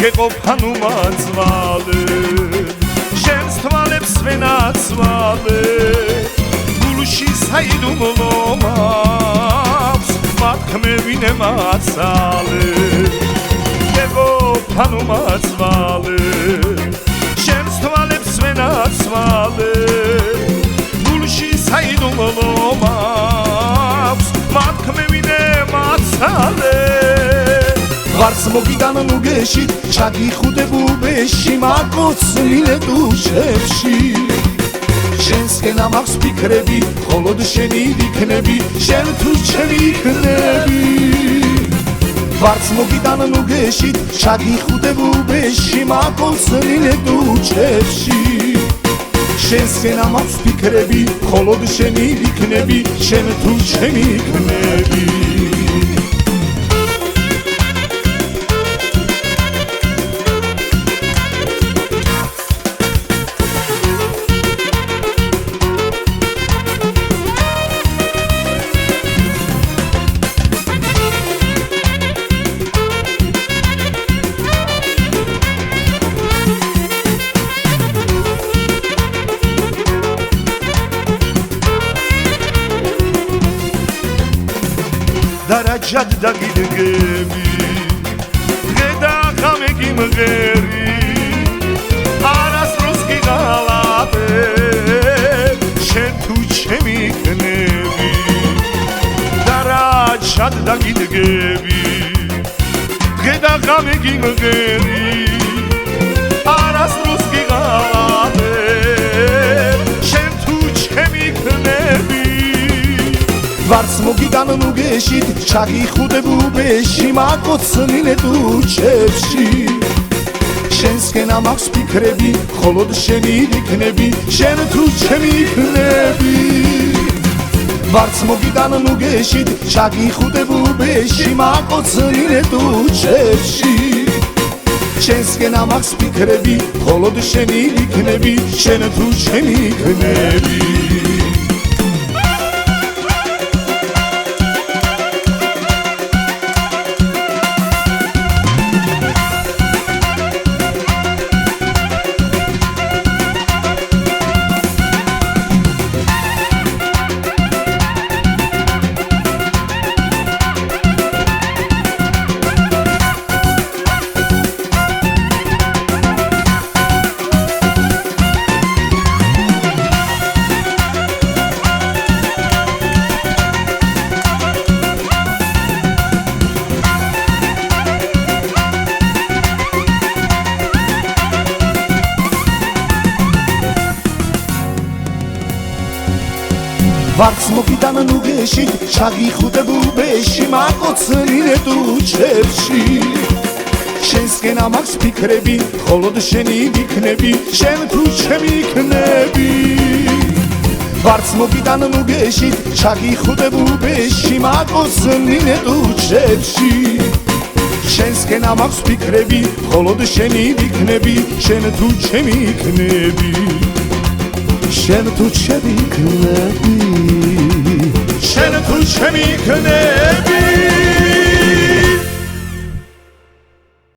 გეყოფან უმაცვალე შენს თვალებს ვენაცვალე გულში საიდუმლო მაქვს მათქმე ვინე მაცალე გეყოფან უმაცვალე შენს თვალებს ვენაცვალე გულში საიდუმლო მაქვს მათქმე ვინე მაცალე ვარც მოგიდან ნუგეში ჩაგიხუდებუბეში მაკოცნილე დუშებში შენსკენ ამაქვს ფიქრები მხოლოდ შენი ვიქნები შენ თუ ჩემი იქნები ვარც მოგიდან ნუგეში ჩაგიხუდებუბეში მაკოცნილე დუშებში შენსკენ ამაქვს ფიქრები მხოლოდ შენი ვიქნები შენ თუ ჩემი იქნები დარაჯად დაგიდგები ღედა ხამე გიმღერი არასდროს გიღალატე შენ თუ ჩემი იქნები დარაჯად დაგიდგები ღედა ხამე გიმღერი არასდროს გიღალატე შენ თუ ჩემი იქნები ვარც მოგიდან ნუგეში ჩაგიხუდებუბეში მაკოცნილე დუშებში შენსკენ ამაქვს ფიქრები მხოლოდ შენი ვიქნები შენ თუ ჩემი იქნები ვარც მოგიდან ნუგეში ჩაგიხუდებუბეში მაკოცნილე დუშებში შენსკენ ამაქვს ფიქრები მხოლოდ შენი ვიქნები შენ თუ ჩემი იქნები ვარც მოგიდან ნუგეში ჩაგიხუდებუბეში მაკოცნილე დუშებში შენსკენ ამაქვს ფიქრები მხოლოდ შენი ვიქნები შენ თუ ჩემი იქნები ვარც მოგიდან ნუგეში ჩაგიხუდებუბეში მაკოცნილე დუშებში შენსკენ ამაქვს ფიქრები მხოლოდ შენი ვიქნები შენ თუ ჩემი იქნები შენ თუ ჩემი იქნები შენ თუ ჩემი იქნები